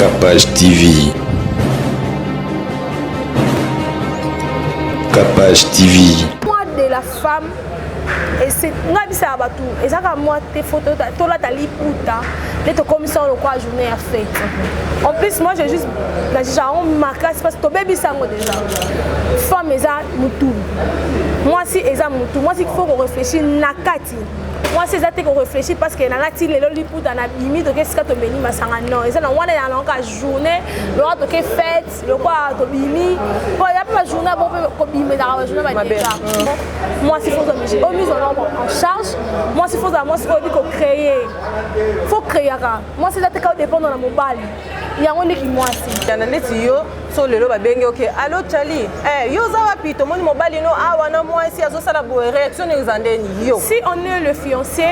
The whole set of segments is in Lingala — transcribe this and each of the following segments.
Capage TV. Capage TV. Moi de la femme, et c'est ça va tout. Et ça quand moi tes photos, toi là t'as liputa, les comme ça le quoi journée à fête. En plus moi j'ai juste la genre marqué parce que ton bébé ça moi déjà. Femme et ça mutu. Moi si et ça mutu. Moi si faut qu'on réfléchisse nakati. Moi c'est ça qu'on réfléchit parce que nakati les liputa na bimi donc qu'est-ce que tu béni ma sanga non. Et ça on est dans la journée, le roi de fête, le quoi to bimi. Bon il y a pas journée bon ko bimi dans la journée va déjà. Moi si faut au mise en charge. Moi si faut moi si faut créer. Faut créer là. Moi c'est ça que dépend dans la mobile. Il y a un qui moi si. Yana leti yo so lelo ba bengi OK. Allo Charlie. Yo za wapi to moni mobile no awa na moi si azo sala bo réaction ezandeni yo. Si on est le fiancé,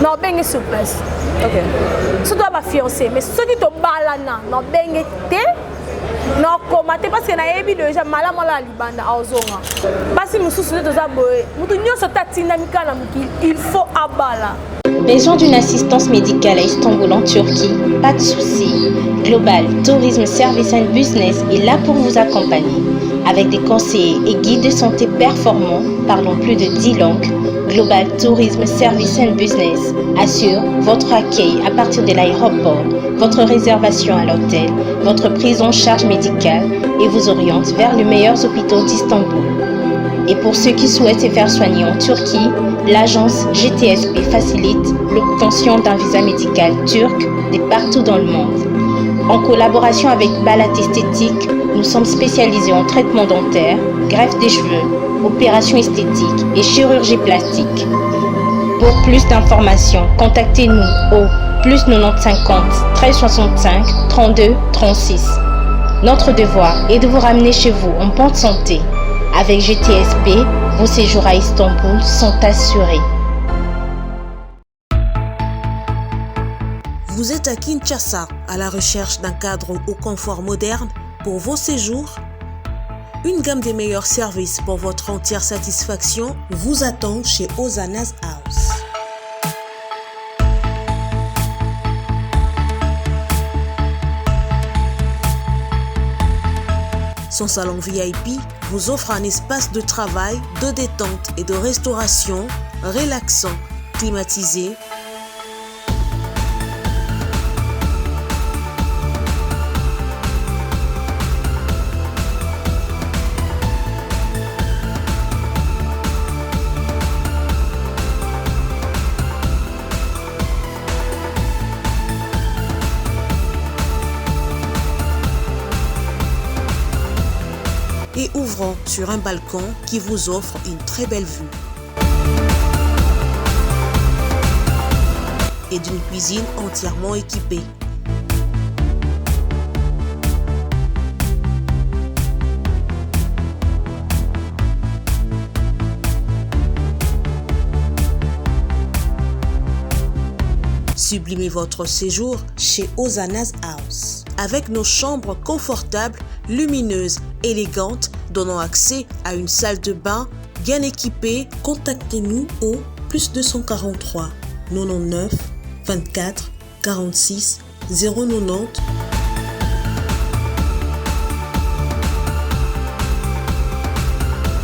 non bengi sur place. OK. Si tu dois fiancé, mais ceux qui te balana, non bengi té. Non, commenter parce que na yebi déjà malamu la libanda azonga. Parce que nous sommes tous aboyés. Nous tous sommes tatinamika na mukili. Il faut abala. Besoin d'une assistance médicale à Istanbul en Turquie? Pas de souci. Global Tourisme Service and Business est là pour vous accompagner. Avec des conseillers et guides de santé performants, parlons plus de 10 langues. Global Tourisme Service and Business assure votre accueil à partir de l'aéroport, votre réservation à l'hôtel, votre prise en charge médicale et vous oriente vers les meilleurs hôpitaux d'Istanbul. Et pour ceux qui souhaitent se faire soigner en Turquie, l'agence GTSP facilite l'obtention d'un visa médical turc de partout dans le monde. En collaboration avec Balat Esthétique, nous sommes spécialisés en traitement dentaire, greffe des cheveux, opérations esthétiques et chirurgie plastique. Pour plus d'informations, contactez-nous au +90 50 13 65 32 36. Notre devoir est de vous ramener chez vous en bonne santé. Avec GTSP, vos séjours à Istanbul sont assurés. Vous êtes à Kinshasa, à la recherche d'un cadre au confort moderne pour vos séjours? Une gamme des meilleurs services pour votre entière satisfaction vous attend chez Hosanna's House. Son salon VIP vous offre un espace de travail, de détente et de restauration relaxant, climatisé. Et ouvrant sur un balcon qui vous offre une très belle vue. Et d'une cuisine entièrement équipée. Sublimez votre séjour chez Hosanna's House. Avec nos chambres confortables, lumineuses, élégantes, donnant accès à une salle de bain bien équipée, contactez-nous au +243 99 24 46 090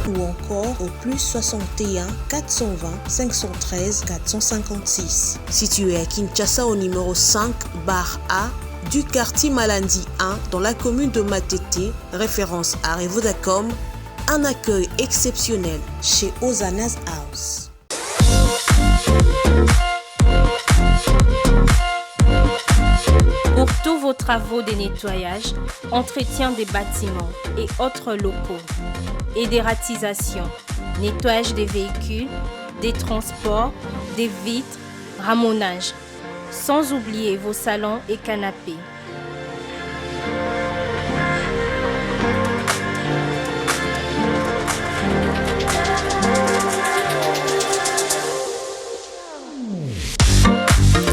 ou encore au +61 420 513 456. Situé à Kinshasa au numéro 5 bar A du quartier Malandi 1 dans la commune de Matete, référence à Vodacom, un accueil exceptionnel chez Hosanna's House. Pour tous vos travaux de nettoyage, entretien des bâtiments et autres locaux, édératisation, nettoyage des véhicules, des transports, des vitres, ramonage, sans oublier vos salons et canapés.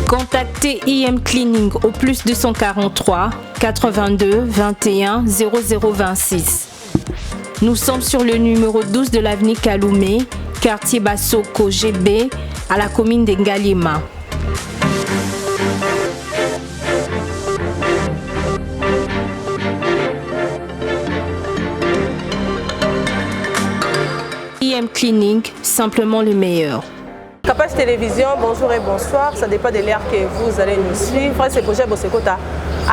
Contactez IM Cleaning au +243 82 21 0026. Nous sommes sur le numéro 12 de l'avenue Kaloumé, quartier Bassoko GB, à la commune d'Engalima. Cleaning, simplement le meilleur. Capage Télévision, bonjour et bonsoir. Ça dépend de l'heure que vous allez nous suivre. C'est Projet Bosekota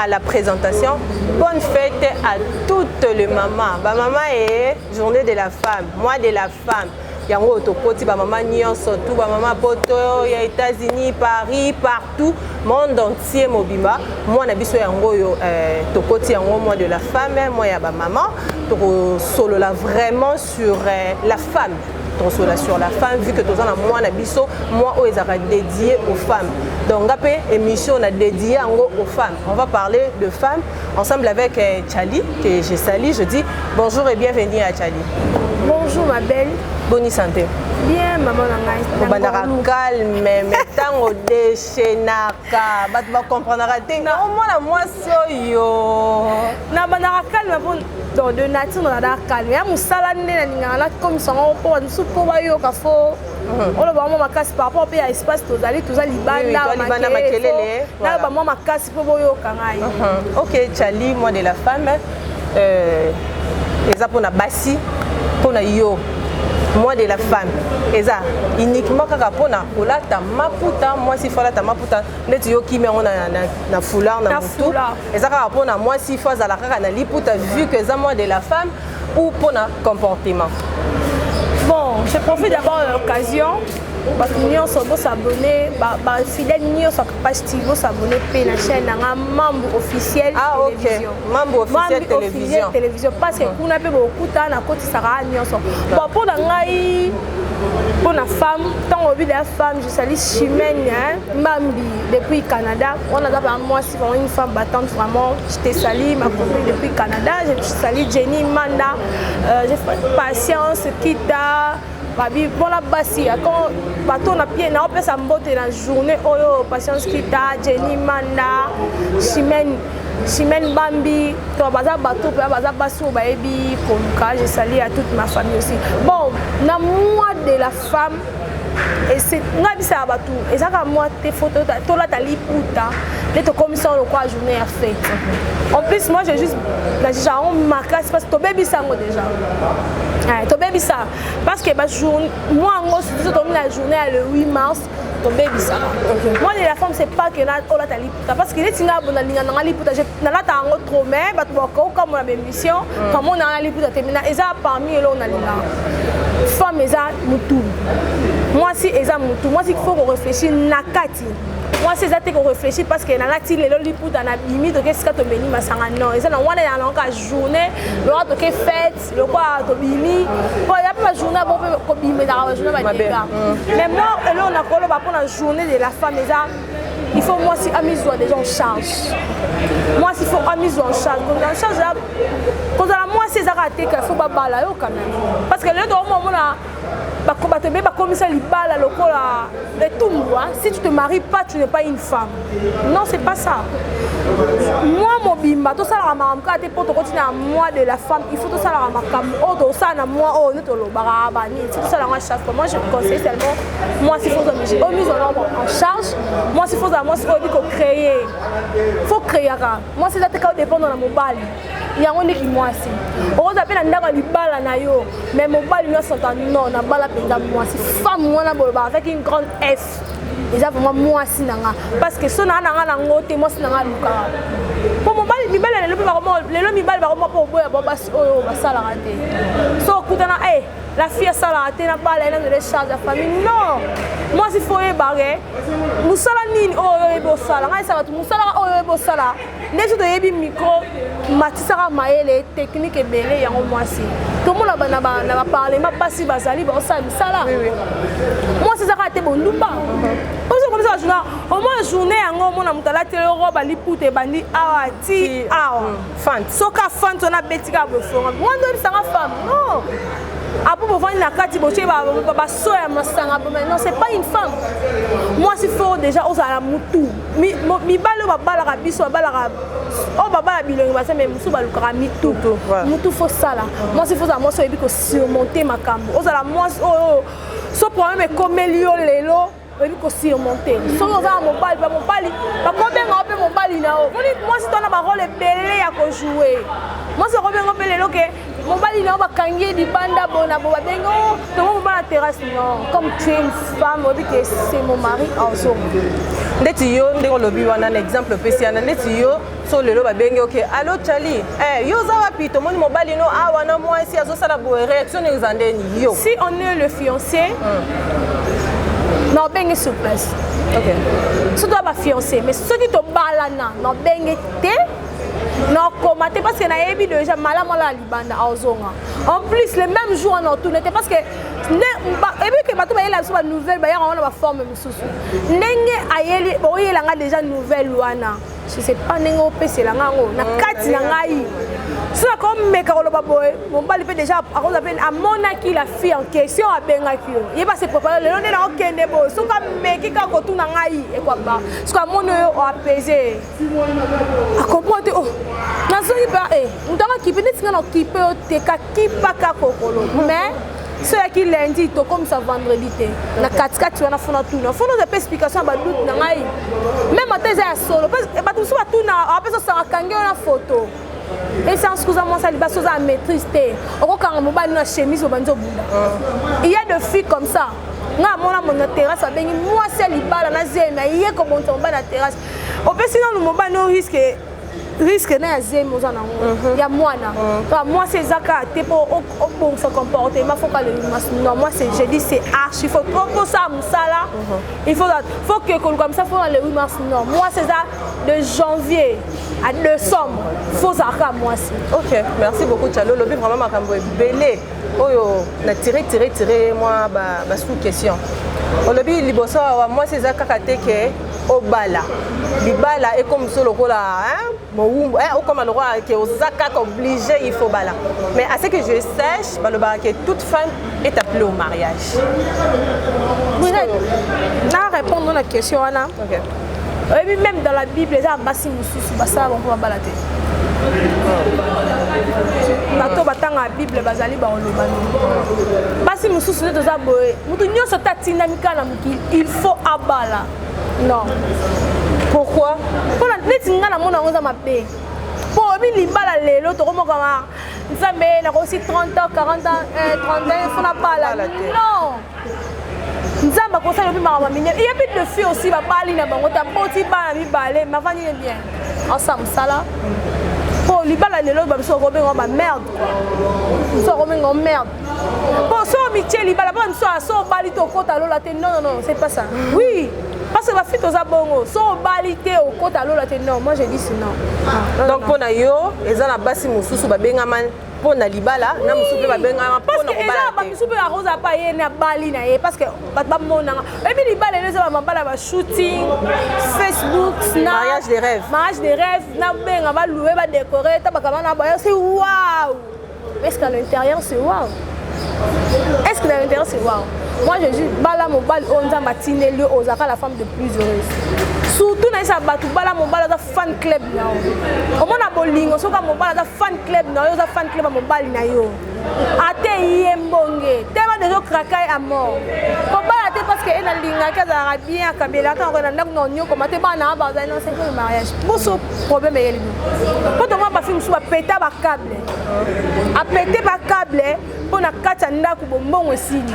à la présentation. Bonne fête à toutes les mamans. Ma maman est journée de la femme, mois de la femme. Yango otokoti ba maman nyonso tout ba maman poto ya États-Unis, Paris, partout, monde entier mobimba. Moi na biso yango yo tokoti yango mois de la femme, moi ya ba maman. Donc solo là vraiment sur la femme. Sur la femme, vu que tous en moi nabiso, moi aux dédié aux femmes. Donc après émission on a dédié aux femmes. On va parler de femmes ensemble avec Tchali que je salue. Je dis bonjour et bienvenue à Tchali. Bonjour ma belle. Bonne santé. Bien maman nangai. Bandara calme mais tango déchenaka. Bat va comprendre raté. Non moi la moi soyo. Na bandara calme bon. Donc de nature on a calme. Ya musala nena ningala comme ça on pour nous pour bayo ka fo. On le ba mama kasi par rapport à espace tozali libanda makelele. Na ba mama kasi pour boyo kangai. OK, Tchali, moi de la femme eza pour na basi pour na yo. Moi de la femme eza uniquement kaka pona kolata maputa moi si fola ta maputa neti yo kimi on na foulard na mutu eza kaka pona moi si faut za la kaka na liputa vu que eza moi de la femme ou pona comportement. Bon, je profite d'abord de l'occasion parce que nous sommes s'abonner fidèles nous sommes Capage TV s'abonner à la chaîne membre officiel télévision. Membre officiel télévision parce que on a peu beaucoup temps na côté Sarah nous sommes. Bon pour ngai pour la femme tant au de la femme je salue Chimène Mambi depuis Canada. On a d'abord moi si vraiment une femme battante vraiment je te salue ma copine depuis Canada. Je salue Jenny Manda j'ai patience Kita Babi bon la basi quand bateau na pied na opesa mbote na journée oyo patience Kita Jenny Manda Chimène Bambi to baza bateau pe baza basu baebi konka je salue à toute ma famille aussi. Bon na mois de la femme et c'est ngabisa batou et ça comme moi tes photos to la tali puta les to commission le quoi journée à fête. En plus moi j'ai juste la genre marqué parce que to baby sango déjà. To baby ça parce que moi en gros c'est la journée le 8 mars to baby ça. Moi la femme c'est pas que là on la tali puta parce que les tinga bona linga na li puta na la tango trop mais bato bako comme la même mission comme on a li puta termina et ça parmi eux on a linga femme eza mutu. Moi si eza mutu moi si il faut qu'on réfléchisse nakati. Moi c'est ça qu'on réfléchit parce que na lati lelo li puta na bimi to qu'est-ce que to beni masanga non et ça na wana na longa journée le roi to que fête le quoi to bimi bon il y a pas journée bon ko bimi na journée ba dega mais moi et là on a kolo ba pour la journée de la femme eza il faut moi si amis soit déjà en charge. Moi s'il faut amis soit en charge en charge là quand moi c'est ça raté qu'il faut pas bala yo quand même parce que le moment là comme ça libala lokola et tout moi si tu te maries pas tu n'es pas une femme. Non c'est pas ça. Moi mon bimba tout ça la makamka te pour continuer à moi de la femme il faut tout ça la makam oh tout ça na moi oh ne to lo barabani tout ça la chaque fois moi je conseille seulement moi s'il faut mise en charge moi s'il faut moi s'il faut créer faut créer moi c'est ça te dépendre dans mon bal il y a un qui moi si on appelle ndaka libala na yo mais mon bal no s'entend non na bala penda moi si femme moi na boloba avec une grande F déjà vraiment moi si nanga parce que so na nanga ngote moi si nanga luka pour mon bal libala le mi bal ba mo pour boya baba oyo basala raté so kutana la fille ça la raté na bala elle ne charge la famille non moi si faut barrer musala nini oyo ebo sala ngai ça va tout musala oyo ebo sala nezo to yebi micro matisaka maele technique ebele yango mwasi tomona bana ba parler ma basi bazali ba osala misala moi c'est ça raté bondumba comme ça journée au moins journée yango mona mutala tele roba lipute bandi awa ti awa fan soka fan tona betika bo fonga moi ndo sanga femme non après pour vendre la carte boché ba soya masanga non c'est pas une femme. Moi s'il faut déjà aux ala mutu mi balo ba bala ka biso bala ka o ba bala bilongi ba mais musu ba lukara mitu mutu faut ça là moi s'il faut ça moi so ebi ko surmonter makambo aux ala moi so problème est comme lio lelo ebi ko surmonter so on va mobile ba combien on mobile na moi si tu as ba rôle belé ya ko jouer moi c'est combien on lelo que mobali na bakangi libanda bona bo babengo to mobala terrasse non comme tu es une femme obi que c'est mon mari en son ndeti yo ndeko lobi wana na exemple pesiana ndeti yo so lelo babengi OK allo Charlie yo za wapi to moni mobali no awa na moi si azosala bo réaction ezandeni yo si on est le fiancé non bengi sur place OK so doit ba fiancé mais ceux qui to balana non bengi te non commenter parce que na yebi déjà malamu la libanda azonga en plus le même jour on tourne parce que et puis que bato ba yela so ba nouvelle ba ya on ba forme mususu ndenge ayeli bo yela nga déjà nouvelle wana je sais pas ndenge opesela ngango na kati na ngai so comme meka ko loba boy mon bali peut déjà à cause appelle à monaki la fille en question a bengaki yo il va se préparer le lendemain na okende bo so ka meki ka ko tuna ngai e kwa ba so ka mono yo apaiser a comprendre oh na so ki ba ndanga ki peut être na ki peut te ka ki pa ka kokolo mais ceux qui lundi to comme ça vendredi té na 4 tu na fona tout na fona de explication ba doute na ngai même matin ya solo parce que ba tout ça tout na après ça ça kangi na photo et sans excusez-moi ça liba soza maîtrise té oko kanga mobali na chemise au banzo bunda il y a de filles comme ça nga mona mon terrasse abengi moi c'est libala na zema yé ko bon tomba na terrasse au peu sinon le mobali no risque na zema za na ya mwana toi moi c'est zaka té pour bon se comporter ma faut que non moi c'est je dis c'est archi faut pour ça musala il faut que comme ça faut le 8 mars non moi c'est ça de janvier à décembre faut ça moi aussi OK merci beaucoup Tchalo lobi vraiment makambo belé oyo na tirer moi ba sous question lobi liboso wa moi c'est zaka kateke obala libala et comme solo kola hein mo comme le roi qui ozaka obligé il faut bala mais à ce que je sache ba le que toute femme est appelée au mariage vous na répondre à la question là OK et puis même dans la Bible les gens basi mususu basa bon pour balater bato batanga la Bible bazali ba olobani basi mususu ne toza boye mutu nyoso tatina mikana muki il faut abala non pourquoi pour la netinga na mona ngoza mabe pour bi libala lelo to komo kama nzambe na aussi 30 ans 40 ans 31 faut na bala non nzamba ko sala bi mama minye il y a plus de filles aussi ba bali na bango ta poti bana bi balé ma fani bien ensemble sala pour libala lelo ba so ko bengo ma merde so ko bengo merde pour so mitié libala ba so bali to kota lola te non c'est pas ça oui parce que la fille aux abongo so balité au kota lola te non moi je dis non donc pour na yo ezana basi mususu ba benga man pour na libala na mususu ba benga man pour na ko bala ba mususu ba rosa pa ye na bali na ye parce que ba mona et puis libala les ba mabala ba shooting Facebook snap mariage des rêves na benga ba louer ba décorer ta ba kamana ba c'est waouh est-ce qu'à l'intérieur c'est waouh est-ce que dans l'intérieur c'est waouh moi je dis bala mobile onza matine lieu ozaka la femme de plus heureuse surtout na sa batu bala mobile za fan club na o mona bolingo soka mobile za fan club na yo za fan club mobile na yo ate yembonge tema dejo krakai à mort mobile ate parce que ena linga kaza bien kabela ta ko na ndak no nyoko mate bana ba za non c'est le mariage boso problème yeli quand on va film soit péter ba câble a péter ba câble pour na kata ndaku bombongo sini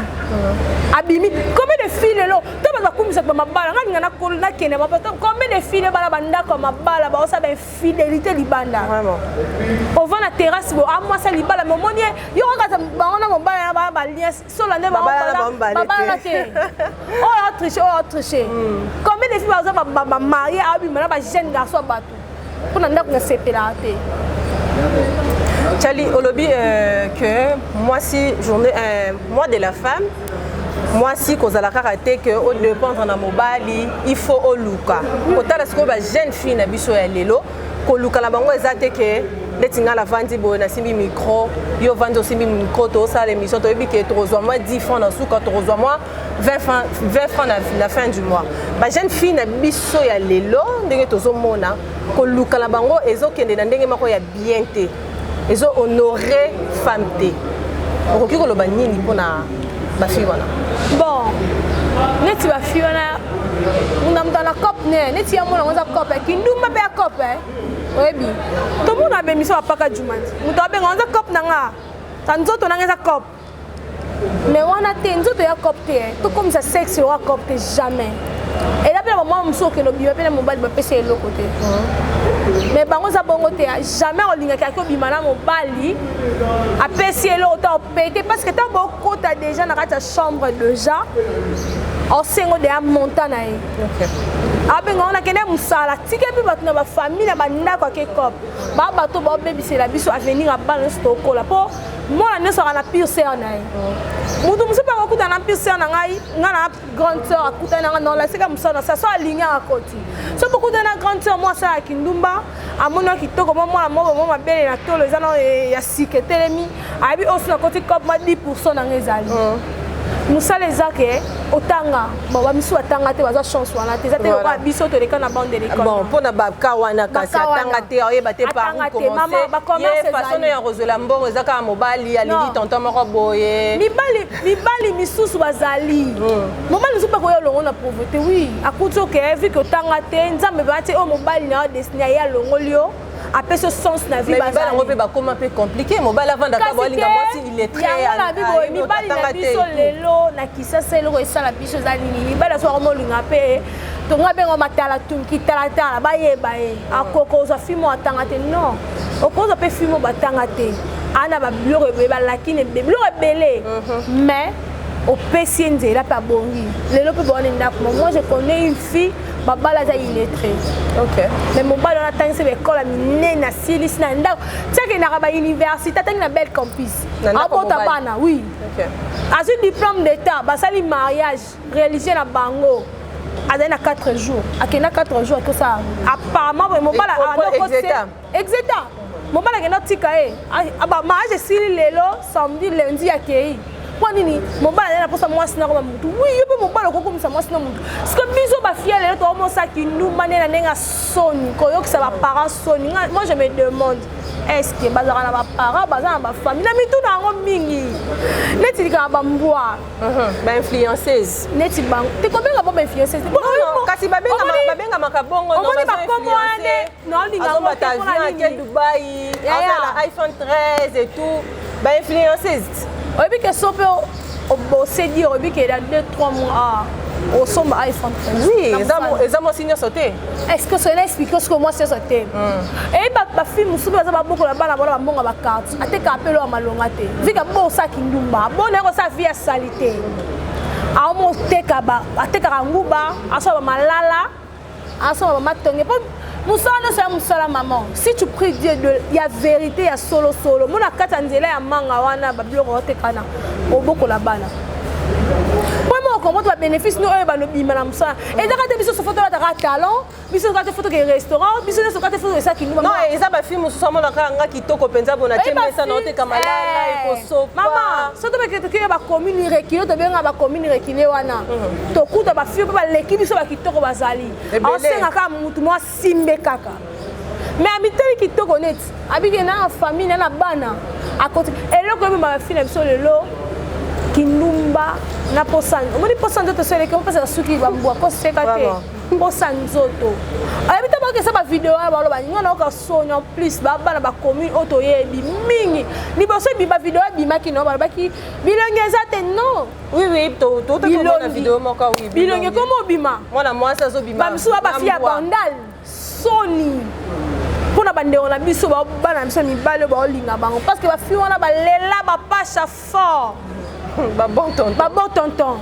abimi combien de filles là to ba kumisa ba mabala ngani ngana ko na kene ba combien de filles bala banda ko mabala ba osa ba fidélité libanda vraiment on va na terrasse bo moi ça libala mais monie yo ka ba ona mobala ba lien solo ne ba ba te oh tricher combien de filles ba marié abimi na ba jeune garçon batou pour na ndaku na séparate Charlie Olobi que moi si journée mois de la femme moi si cause la karaté que au dépendre na mobali il faut au luka kotala siko ba jeune fille na biso ya lelo ko luka la bango ezate que letinga la vandi bo na simbi micro yo vando simbi micro to ça l'émission to bi que to moi 10 francs na souka to moi 20 francs la fin du mois ba jeune fille na biso ya lelo ndenge tozo mona ko luka la bango ezokende na ndenge mako ya bien te ils ont honoré femme té. On recueille le banini pour na bafille wana. Bon, neti bafille wana on a dans la cop né, neti ya mona on cop qui nous ma cop Oyebi. Tout le monde a bémi sur la paka du monde. On t'a bien on cop nanga. ta nzoto nanga eza cop mais wana te nzoto ya cop te to comme ça sexe wa cop te jamais et là bien moi muso ke lobi pe na mobali ba pesa eloko te mais bango za bongo te jamais olingaka ko bimana mobali apesi eloko ta opete parce que ta boko ta déjà na kata chambre déjà on sengo de montana e abenga on a kene musala tike bi batu na ba famille na banda kwa ke cop ba bato ba bebisela biso avenir a balance to kola po moi ne sera na pire sœur na e mutu muso pa ko na pire sœur na ngai ngana grande sœur akuta na non la seka musala ça soit ligne à côté so beaucoup de na grande sœur moi ça kindumba amona kitoko moi ma belle na tolo ezana ya siketelemi abi osu na côté cop ma 10% na ngezali musala ezake otanga baba misu atanga te baza chance wana te zate ko biso to leka na bande de l'école bon pona baka wana kasi atanga te oyeba te par commencer ye façon ya rozola mbongo ezaka mobali alili tonton moko boye mibali misusu bazali mobali misusu ko yo longo na pauvreté oui akuto ke vu que otanga te nzambe ba te o mobali na destiné ya longo lio après ce sens na vie bazali mais on peut pas comment peu compliqué mobali avant d'accord linga moi il est très mibali na biso lelo na kisasa lelo esala biso za nini mibali so mo linga pe to ngabe ngo matala tunki tala ba yeba e akoko za fimo atanga te non okoza pe fimo batanga te ana ba blore be ba lakine be blore belé mais au PC nzela pa bongi lelo pe bonne ndako moi je connais une fille babala za illettré OK mais mon bal on attend c'est l'école à nena silis na ndako tcheke na ba université tangi na bel campus abota bana oui OK a ce diplôme d'état ba sali mariage réalisé na bango azana 4 jours akena 4 jours que ça apparemment mon bal exact mon bal akena tika e aba mariage sili lelo samedi lundi akei nini mobala na posa mwasi na ko mutu oui yope mobala ko komisa mwasi na mutu parce que biso ba fiel le to mo saki nduma na nenga soni ko yokisa ba parents soni moi je me demande est-ce que bazara na ba parents bazara na ba famille na mitu na ngo mingi neti ka ba mbwa ba influenceuse neti bang te ko benga ba influenceuse non kasi ba benga makabongo non ba influenceuse non linga mo ta vie à Dubaï avec la iPhone 13 et tout ba influenceuse obi ke sope o bosser dire obi ke dans 2-3 mois au sombre iPhone 13 oui ezamo signe sauté est-ce que cela explique ce que moi c'est sauté et ba film musubi za ba boko la bana bona mbonga ba carte ateka apelo a malonga te vika bo sa kindumba bona ko sa vie salité a mo teka ba ateka nguba aso ba malala aso ba matonge musala c'est musala maman si tu pries Dieu de il y a vérité il y a solo mona kata nzela ya manga wana ba biloko otekana oboko la bana moi comment toi bénéfice nous ba no bima na musala et da kata biso photo la talent biso kata photo ke restaurant biso kata photo ça qui nous non et ça ba film mususu mona kanga kitoko penza bona temesa na oteka malala ikoso maman soto ba ke ba commune rekilo to benga ba commune rekile wana to kuta ba film ba leki biso ba kitoko bazali on senga ka mutu mo simbe kaka mais amiteli kitoko net abike na famille na bana à côté et le ko ba film biso lelo kindumba na posani omoni posani nzoto so eleke opesa suki bambwa koseka te posani nzoto ayebita bakesa bavideo ya baloba ninga na oka sonya en plus babana bacommune oyo toyebi mingi liboso ebiba video ebimaki no balobaki bilongi eza te non totomona video moko bilongi komo obima mwana mwasi azobima bamisu babafi ya bandal soni mpona bandeko na biso bana na biso mibale baolinga bango parce que bafi wana balela bapasha fort bon tonton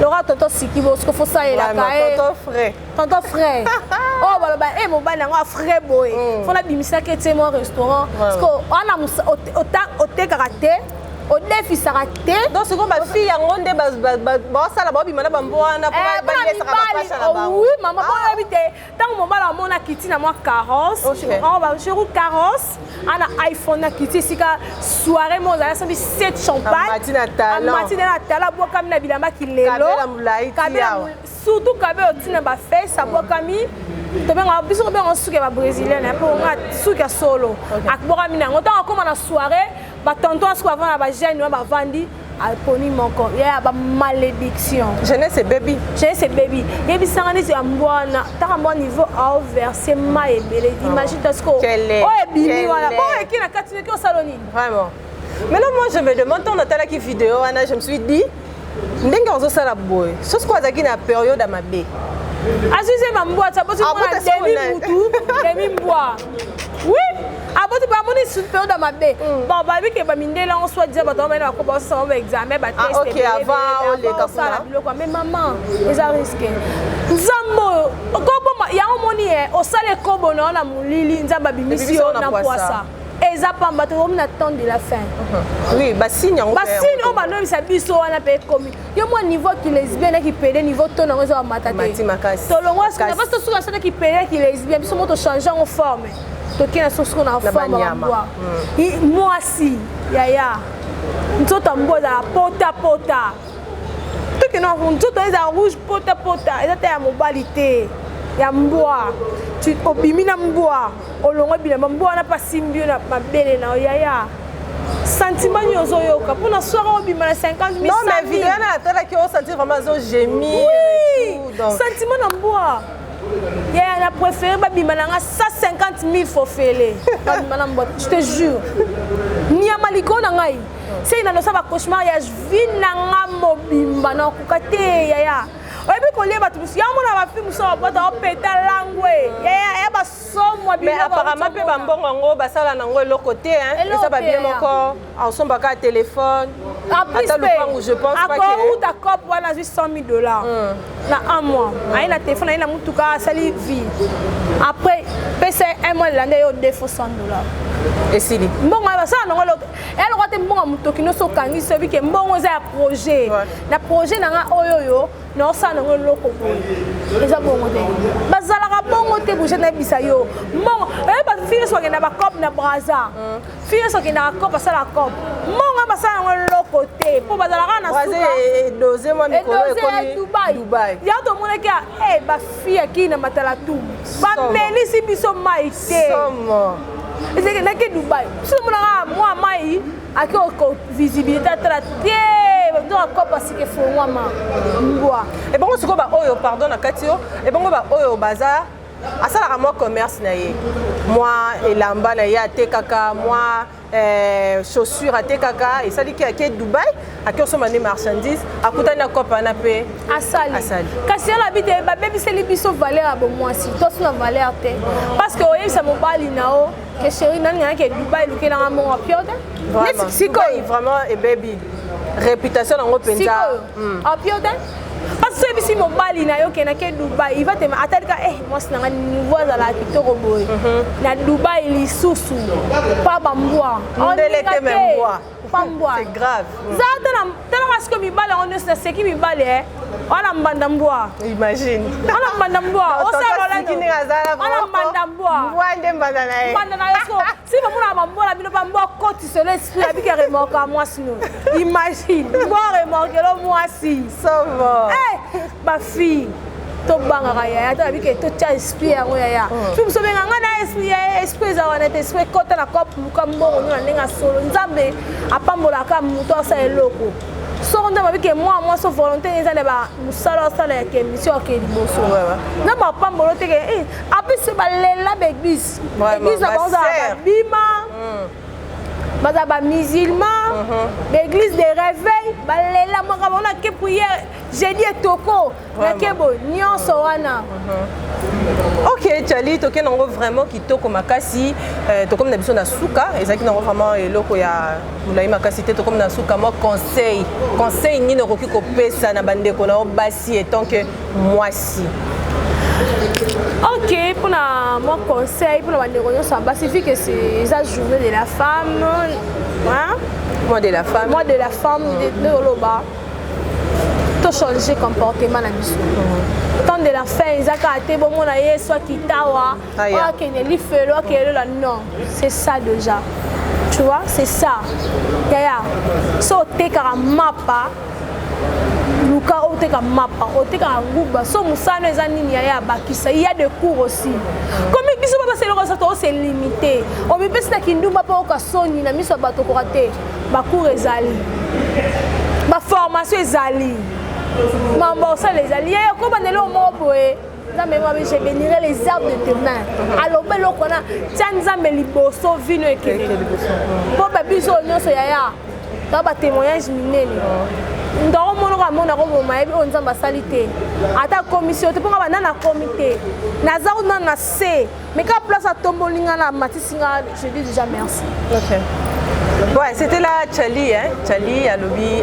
Laura tonton Sikibo ce qu'il faut ça et la tonton frère oh baloba eh mobali nga frère boy faut la bimisa ke te mon restaurant parce que on a ote karaté au défi sarate donc c'est comme ma fille yango nde ba sala ba bimana bambwana pour ba yesa ka pasha na ba oui maman bon habité tant mobala mona kiti na moi carrosse on va chez carrosse ana iPhone na kiti sika soirée mo za sambi 7 champagne matina tala bo kam na bilamba kilelo kabela surtout kabela tina ba face abokami to benga biso benga suke ba brésilienne pour nga suke solo akboka mina ngoto akoma na soirée ba tonton asko avant ba jeune ba vandi alponi moko ya ba malédiction jeunesse et baby yebi sangani si ambwana taka bon niveau au verser mai belé imagine tasco oh ebimi wala bon ekina katine ko saloni vraiment Maintenant, moi, je me demande, on a telle vidéo, je me suis dit, ndenge ozosala boye sosi ko azalaki na période ya mabe Azuze mambwa tabosi mwana demi mutu demi mbwa oui aboti ba moni sur période ya mabe bon ba biki ba mindela on soit dire ba to mena ko ba ça ba examen ba test OK avant les kapuna mais maman les a risqué nzambo ko ya moni o sale ko bona na mulili nzamba bimisio na poisa eza pamba to na temps de la fin oui ba signe on ba no bisa biso wana pe komi yo mo niveau qui lesbienne qui pede niveau to na ngoza matate to longo ce na pas sur ça qui pede qui lesbienne biso mo to changer en forme to kina sur ce qu'on a forme moi moi si yaya nzoto mboza pota to kina nzoto eza rouge pota eza ta ya mobilité ya mbwa tu obimina mbwa olongo bilamba mbwa na pasimbio na mabele na yaya sentiment nyozo yoka pour na soir obima na 50 000 non mais vidéo na tala ki o sentir vraiment zo gémir oui donc sentiment na mbwa yaya na préféré babima na 150 000 fofele babima na mbwa je te jure ni amaliko na ngai c'est na no sa ba cauchemar ya vie na nga mobimba na kokate yaya oyebi kolia bato mosusu yango na bafilme mosusu bapota opeta langwe ya basomwa mais apparemment mpe bambongo yango basala nango eloko te eza babie moko aosombaka ya telefone ata lupangu je pense akoruta cope wana azwi $100 000 na un mois aye na telefone aye na mutuka asali vie après pese un mois elanda yo defo $100 esili mbongo basala nango eloko eloko te mbongo motoki nyonso okangisi obike mbongo eza ya projet na projet nanga oyoyo naosala nango eloko boye eza bongo te bazalaka bongo te bouge nayebisa yo mbongo fille nyonso bakenda bacope na braza fille nyonso okendaka cope basala cope mbongo basala nango eloko te mpo bazalaka na dubai yango tomonaki bafille akii na matalatu bamelisi biso mai te ezalaki dubai biso monaka mwa mai aki visibilité atala te ndoka sike fongwama mbwa ebongo sikoyo baoyo pardon na kati yo ebongo baoyo baza asalaka mwa commerce na ye mwa elamba na ye atekaka mwa chaussure atekaka esaliki ake dubai ake osomba nde marchandise akutani na kope wana mpe asali kasi yo nabi te babebiseli biso valeur ya bomwasi tosi na valeur te parce que oyebisa mobali na o ke chéri nani ngana ke dubai elukelanga mbongo apio te sikoyo vraiment ebebi réputation nango mpenza apio te parce que soyebisi mobali na yo kendake dubai iva te atalika mwasi nanga niveau azalaka kitoko boye na dubai lisusu pa bambwa ndele te me mbwa pambwa c'est grave za talaka siko mibale yango nyonso naseki mibale wana mbanda mbwa imagine wana mbanda mbwa wana mbanda mbwa nde mbanda na ye mbanda na ye so si bamona bambwa na bino bambwa koti selo esprit abiki remoka mwasi no imagine mbwa remorkelo mwasi sovo bafille tobangaka yaya tolabike totya esprit yango yaya fi moso benganga na esprit eza wana te esprit kota na kope luka mbongo nio na ndenge asolo nzambe apambolaka moto asala eloko soko nde babike mwa so volonté eza na mosala osala ya kemission ake liboso nzambe apambolo teke apesi balela baeglise eglise na bango zala babima baza bamusulman baeglise de réveil balela mwaka baona ke priere jeudi etoko nake boye nyonso wana ok Tchali tokende nango vraiment kitoko makasi tokomi na biso na suka ezalaki nango vraiment eloko ya molai makasi te tokomi na suka mwa conseil nini okoki kopesa na bandeko na yo basi etant que mwasi ok, pour mon conseil, pour la basi, vu que c'est la journée de la femme, hein? Mois de la femme, de Oloba, tout changer comportement na biso. Tant de la fin, ils ont bon mon aïe soit kitawa, ou keneli felo, keneli non, c'est ça déjà. Tu vois, c'est ça. Yaya, so te karamapa. Luka oteka mapa oteka nguba so musano eza nini ya bakisa il y a des cours aussi comme biso baba c'est le ça c'est limité on peut pas kindumba pa okasoni na miso bato ko rater ba cours ezali ba formation ezali mambo ça les alliés ko bandelo moboé je bénirai les arbres de tes mains. Alors, ben, l'on a Tianzambe liboso vino et keke. Bon, ben, biso nyonso yaya. Dans ba témoignage minene. Ndoro mono ka mona ko mo mayebi on nzamba salite. Ata commission te ponga bana na comité. Naza on na C. Mais quand place à tombolinga na matisinga, je dis déjà merci. OK. Ouais, c'était là Tchali, hein. Tchali a lobby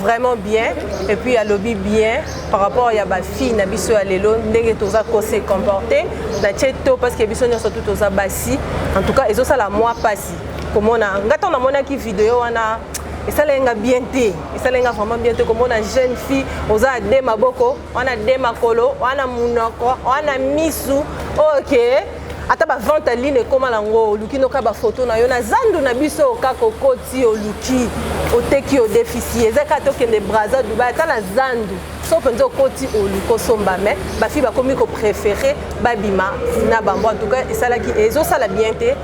vraiment bien et puis a lobby bien par rapport à ma fille na biso ya lelo ndenge toza ko se comporter na cheto parce que biso nyonso tout toza basi. En tout cas, ezo sala moi pasi. Comment on a ngato na mona ki vidéo wana et ça lenga bien té. Et ça lenga vraiment bien té comme on a jeune fille, oza de maboko, on a de makolo, on a munoko, on a misu. OK. Ata ba vente en ligne comme lango luki no ka ba photo na yo na zandu na biso ka kokoti o luki o teki o déficit ezaka to kende braza Dubai ata la zandu so penzo koti o luko somba mais ba fi ba komi ko préférer ba bima na bambo en tout cas et ça là qui ezo ça la bien té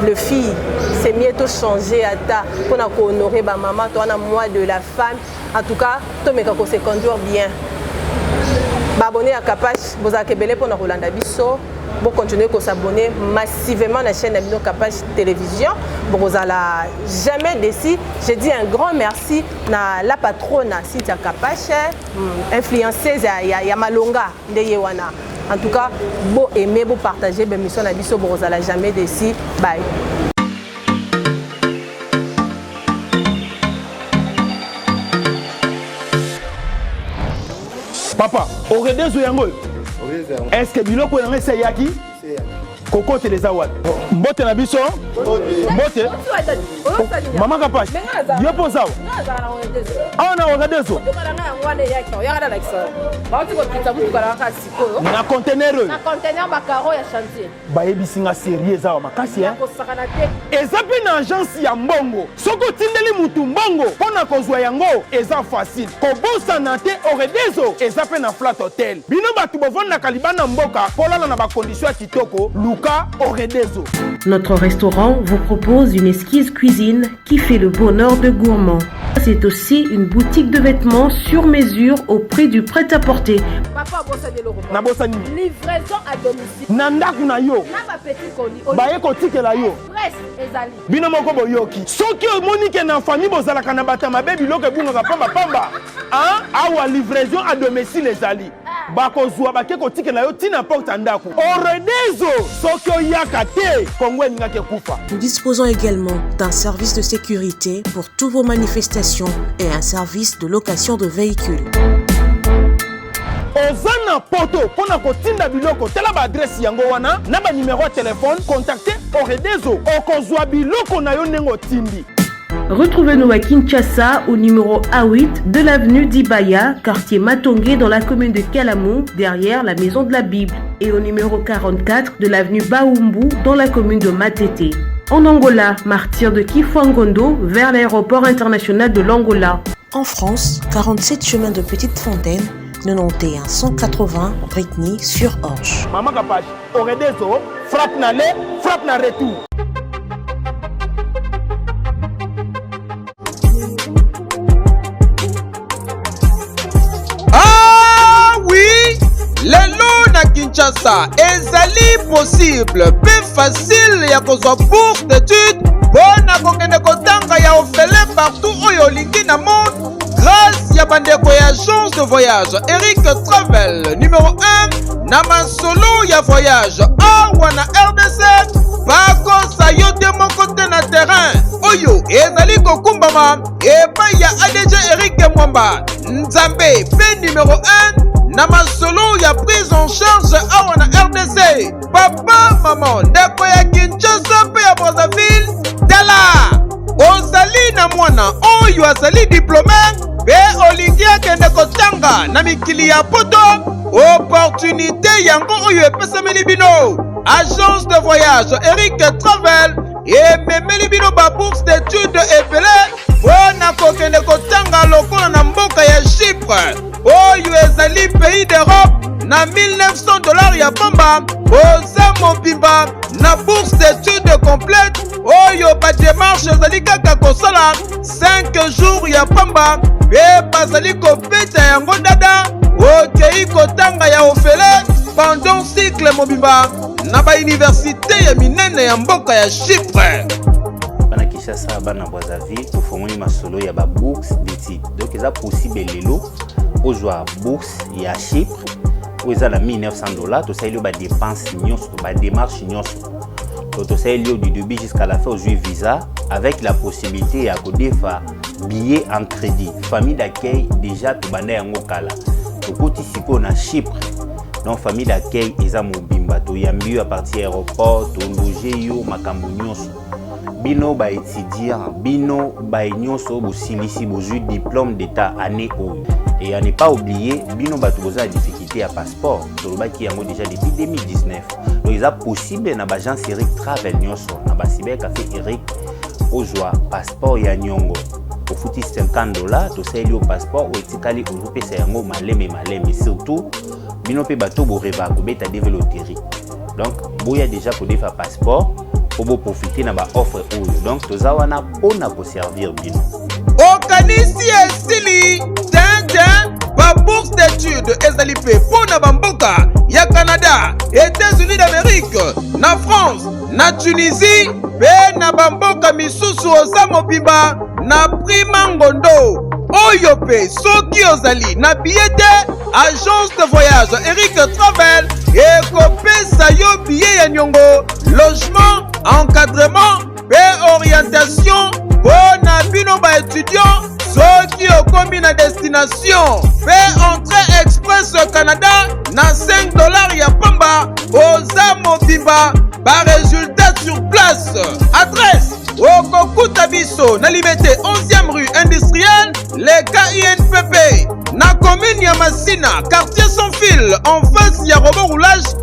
le fille c'est mieux de changer ata pour na ko honorer ba maman toi na moi de la femme en tout cas to meka ko se conduire bien ba abonner à Kapash bozaka belé pour na Rolanda biso. Pour continuer à s'abonner massivement à la chaîne Abino Kapash Télévision. Bon, vous allez jamais déçu. Je dis un grand merci à la patronne Cynthia Kapash, influenceuse ya Malonga de Yewana. En tout cas, vous aimez, vous partagez, ben mission à biso, vous allez jamais déçu. Bye. Papa, aurait des oyango. Est-ce que biloko yango eseyaki koko teleza wat mbote na biso mbote mama Kapash yo poza awa na wakadezo na conteneur bayebisi nga série eza wa makasi eza mpe na agence ya mbongo soki otindeli mutu mbongo mpo na kozwa yango eza facile kobosana te oredezo eza mpe na flat hotel bino bato bovandaka libanda mboka mpo lala na bakondition ya kitoko luka oredezo. Notre restaurant vous propose une exquise cuisine qui fait le bonheur de gourmands. C'est aussi une boutique de vêtements sur mesure au prix du prêt-à-porter. Papa na bosani livraison à domicile. Nandaku na yo. Na ba petit colis. Baye kotikela yo. Express ezali. Bino moko boyoki. Soki omonike na famille bozalaka na batama baby biloko ebungaka pamba. Hein? Awa livraison à domicile ezali. Bakozwa bake kotikela yo tina porte ndaku. Oredezo soki oyaka te Kongo ngake kufa. Nous disposons également d'un service de sécurité pour toutes vos manifestations et un service de location de véhicules. Ozana poto pona kotinda biloko tela ba adresse yango wana na ba numéro de téléphone contactez Oredezo okozwa biloko na yo nengo tindi. Retrouvez-nous à Kinshasa au numéro A8 de l'avenue d'Ibaya, quartier Matongé dans la commune de Kalamou, derrière la maison de la Bible, et au numéro 44 de l'avenue Baoumbu dans la commune de Matete. En Angola, martyr de Kifuangondo vers l'aéroport international de l'Angola. En France, 47 chemin de Petite Fontaine, 91 180 Brittany sur Orge. Maman Kapash, Oredezo, frappe na le, frappe na retour. Ah oui, lelo na Kinshasa ezali possible, peu facile ya kozwa bourse d'études bona kokende kotanga ya ofele partout oyo olingi na monde grâce ya bandeko ya agence de voyage Eric Travel numéro 1 na masolo ya voyage awa na RDC bakosa yo te moko te na terrain oyo ezali kokumbama epai ya ADG Eric Mwamba Nzambe pe numéro 1 na masolo ya prise en charge awa na RDC papa maman ndeko ya Kinshasa pe ya Brazzaville tala ozali na mwana oyo azali diplômé pe olingi akende kotanga na mikili ya poto opportunité yango oyo epesameli bino agence de voyage Eric Travel ememeli bino ba bourse d'études ebele mpona kokende kotanga lokola na mboka ya Chypre oyo ezali pays d'Europe na $1900 ya pamba oza mobimba na bourse d'études complète oyo ba démarche ezali kaka kosala 5 jours ya pamba pe bazali kobeta yango dada okei kotanga ya ofele pendant cycle mobimba na ba université ya minene ya mboka ya Chypre. Bana Kinshasa bana Brazzaville tofongoli masolo ya ba bourse d'études. Donc eza possible lelo ozwa bourse ya Chypre où eza na $1900 to saili ba dépense nyonso ba démarche nyonso. To saili du début jusqu'à la fin ozwi visa avec la possibilité ya kodefa billet en crédit. Famille d'accueil déjà to banda yango kala. To koti siko na Chypre. Donc famille d'accueil eza mobimba to yambi à partir aéroport to loger yo makambo nyonso. Bino ba étudiant, bino ba nyonso bo silisi bo diplôme d'état année o. Et à ne pas oublier, bino ba to boza difficulté à passeport. To ba ki yango déjà depuis 2019. Donc il est possible na ba agence Eric Travel nyonso na ba cyber café Eric ozwa passeport ya nyongo. Au fouti $50 to saili au passeport ou etikali au pesa yango maleme surtout bino pe bato bo reva ko beta développer. Donc boya déjà ko defa passeport pour profiter na ba offre oyo. Donc toza wana pona ko servir bino. Okanisi esili tintin ba bourse d'études ezali pe pona bamboka ya Canada, États-Unis d'Amérique, na France, na Tunisie, pe na bamboka misusu oza mobimba na prima ngondo. Oyo pe soki ozali na billet agence de voyage Eric Travel ekopesa yo billet ya nyongo, logement, encadrement pe orientation pona bino ba étudiant soki okomi na destination pe entrée express au Canada na $5 ya pamba oza mobimba ba résultat sur place. Adresse Okokuta biso na Liberté 11e rue industrielle, les KINPP, na commune ya Masina, quartier sans fil, en face ya robot roulage,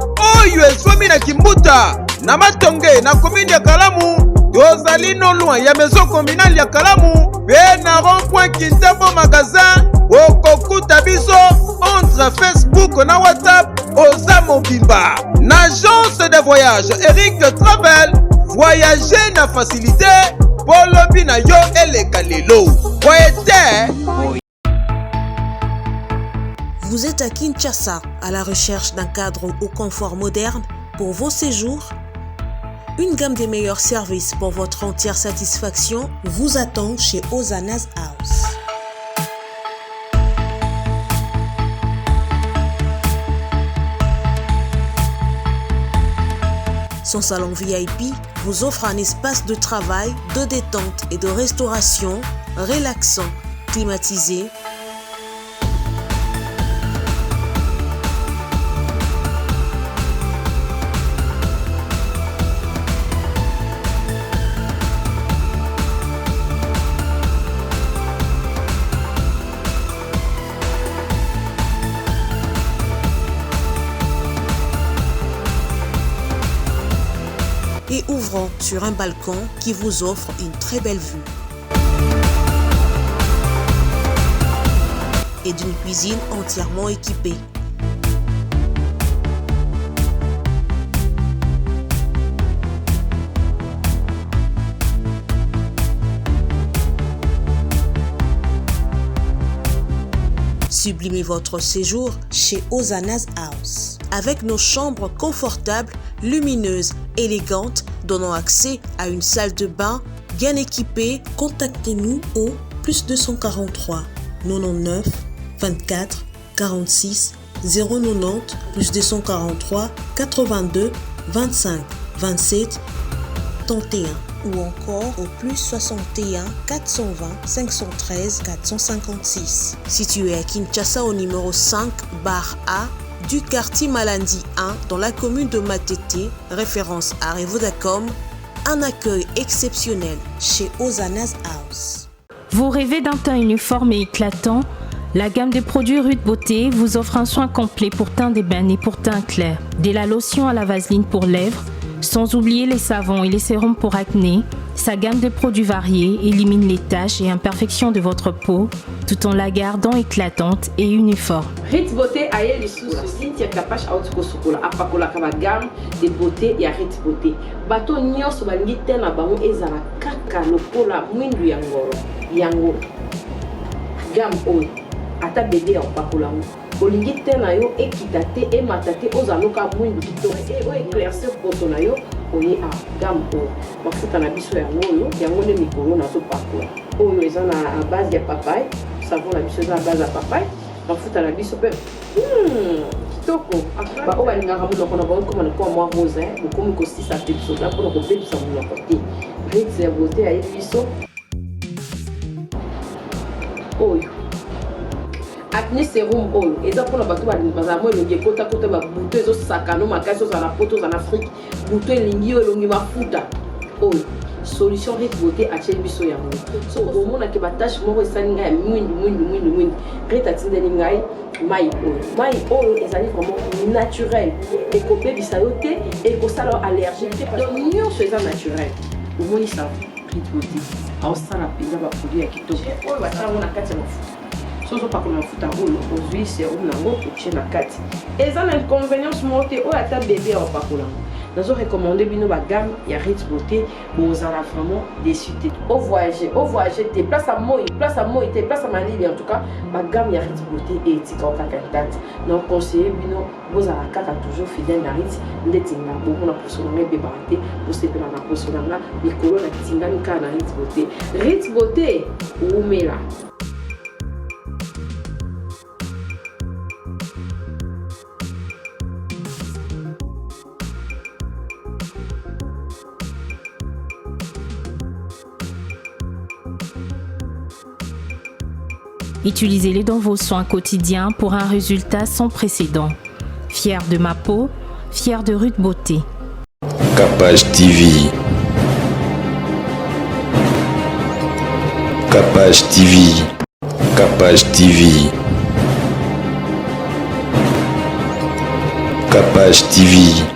oyo eswami na Kimbuta, na Matonge, na commune ya Kalamu, tozali no loin ya maison communale ya Kalamu, pe na rond-point Kintambo magasin, okokuta biso entre Facebook na WhatsApp, oza mobimba, na agence de voyage Eric Travel. Voyager na facilité, polobi na yo eleka lelo. Vous êtes à Kinshasa, à la recherche d'un cadre au confort moderne pour vos séjours? Une gamme des meilleurs services pour votre entière satisfaction vous attend chez Ozanas House. Son salon VIP vous offre un espace de travail, de détente et de restauration relaxant, climatisé. Et ouvrant sur un balcon qui vous offre une très belle vue. Et d'une cuisine entièrement équipée. Sublimez votre séjour chez Ozanas House. Avec nos chambres confortables, lumineuses, élégantes, donnant accès à une salle de bain bien équipée, contactez-nous au +243 99 24 46 090 +243 82 25 27 31 ou encore au +61 420 513 456. Situé à Kinshasa au numéro 5 bar A du quartier Malandi 1 dans la commune de Matete, référence à Revodacom, un accueil exceptionnel chez Ozanas House. Vous rêvez d'un teint uniforme et éclatant? La gamme de produits Rude Beauté vous offre un soin complet pour teint d'ébène et pour teint clair. De la lotion à la vaseline pour lèvres, sans oublier les savons et les sérums pour acné. Sa gamme de produits variés élimine les taches et imperfections de votre peau tout en la gardant éclatante et uniforme. Rit Beauté a eu les sous Cynthia Kapash Autiko Sukola Apakola Kaba gamme de beauté et Rit Beauté. Bato nyos bangi tena bango ezala kaka lokola mwindu yango gamme oyo ata bébé en pakola olingi te na yo ekita te emata te ozaloka mwindu kitoko oéclaircir poto na yo oye gamme oyo mafuta na biso yango nde mikolo nazopakola oyo eza na base ya papaye savon na biso eza na base ya papaye mafuta na biso mpe kitoko oyo balingaka monoko na bango koma nakoma mwa rose bokomi kosisa te biso da mpona kobebisa monoko te ritz ya beauté ayebi biso oyo acne serum oyo eza mpona bato bazala mo elongi ekotakota babuto ezosakano makasi ozala na poto ozala na afrique buto elingi oyo elongi mafuta oyo solution rit beauté atieli biso yango so omonake batashe moko esali ngai ya mwindu rit atindeli ngai mai oyo ezali vraiment naturel ekobebisa yo te ekosala yo allergique te donc nyonso eza naturel omonisa rit beauté aosala mpenza baproduit ya kitoko oyo basalango na kati ya mafuta so ozopakola mafuta oyo ozwi serum nango otie na kati eza na inconvénience moko te oyo ata bebe aopakolango nazorecommande bino bagamme ya rit beauté bozala vraiment déçu te ovoyage te place ya moi te place ya malili en tout cas bagamme ya rit beauté etikao kaka date donc conseiller bino bozala kaka toujours fidèle na rit ndeti nga bomona poso nanga ebebaka te bosepela na poso nanga likolo na tingani kaka na rit beauté umela. Utilisez-les dans vos soins quotidiens pour un résultat sans précédent. Fier de ma peau, fier de Ruth Beauté. Capage TV. Capage TV. Capage TV. Capage TV.